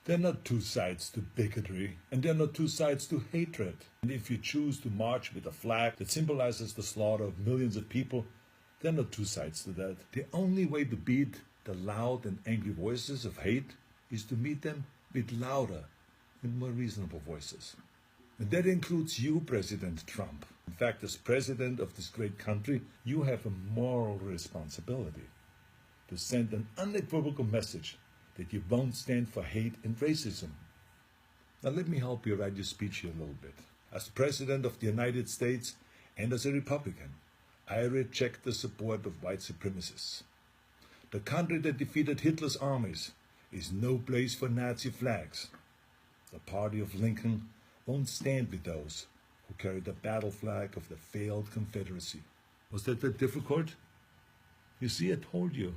There are not two sides to bigotry, and there are not two sides to hatred. And if you choose to march with a flag that symbolizes the slaughter of millions of people, there are not two sides to that. The only way to beat the loud and angry voices of hate is to meet them with louder and more reasonable voices. And that includes you, President Trump. In fact, as president of this great country, you have a moral responsibility to send an unequivocal message that you won't stand for hate and racism. Now let me help you write your speech here a little bit. As President of the United States and as a Republican, I reject the support of white supremacists. The country that defeated Hitler's armies is no place for Nazi flags. The party of Lincoln won't stand with those who carry the battle flag of the failed Confederacy. Was that difficult? You see, I told you.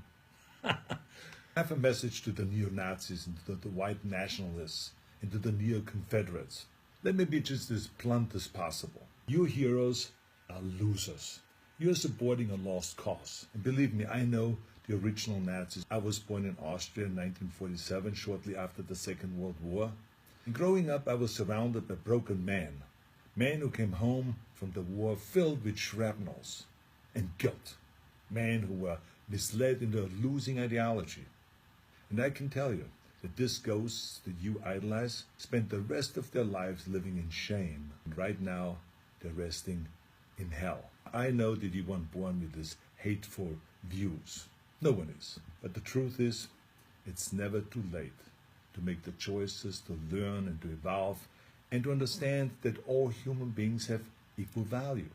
I have a message to the neo-Nazis and to the white nationalists and to the neo-Confederates. Let me be just as blunt as possible. You heroes are losers. You're supporting a lost cause. And believe me, I know the original Nazis. I was born in Austria in 1947, shortly after the Second World War. And growing up, I was surrounded by broken men who came home from the war filled with shrapnels and guilt, men who were misled into a losing ideology. And I can tell you that this ghosts that you idolize spent the rest of their lives living in shame. And right now, they're resting in hell. I know that you weren't born with these hateful views. No one is. But the truth is, it's never too late to make the choices, to learn and to evolve, and to understand that all human beings have equal value.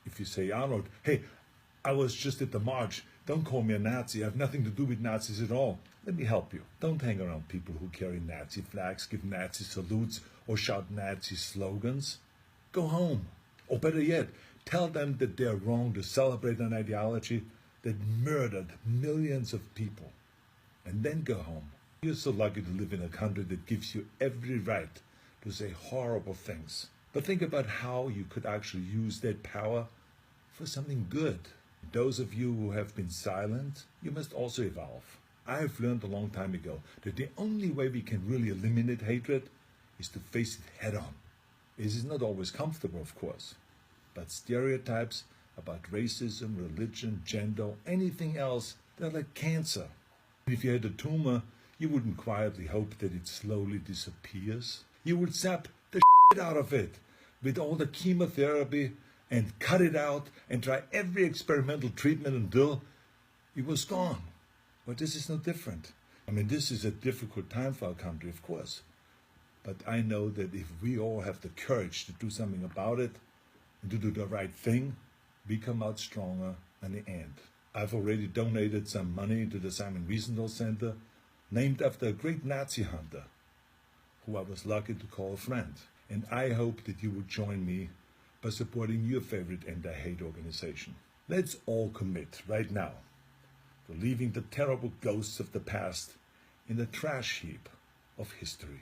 If you say, Arnold, hey, I was just at the march, don't call me a Nazi, I have nothing to do with Nazis at all. Let me help you. Don't hang around people who carry Nazi flags, give Nazi salutes, or shout Nazi slogans. Go home. Or better yet, tell them that they're wrong to celebrate an ideology that murdered millions of people. And then go home. You're so lucky to live in a country that gives you every right to say horrible things. But think about how you could actually use that power for something good. Those of you who have been silent, you must also evolve. I have learned a long time ago that the only way we can really eliminate hatred is to face it head on. It is not always comfortable, of course, but stereotypes about racism, religion, gender, anything else, they're like cancer. If you had a tumor, you wouldn't quietly hope that it slowly disappears. You would zap the shit out of it with all the chemotherapy and cut it out and try every experimental treatment until it was gone. But this is no different. I mean, this is a difficult time for our country, of course. But I know that if we all have the courage to do something about it and to do the right thing, we come out stronger in the end. I've already donated some money to the Simon Wiesenthal Center, named after a great Nazi hunter, who I was lucky to call a friend. And I hope that you will join me by supporting your favorite anti-hate organization. Let's all commit right now to leaving the terrible ghosts of the past in the trash heap of history.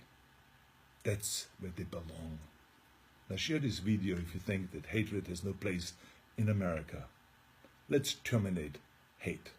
That's where they belong. Now share this video if you think that hatred has no place in America. Let's terminate hate.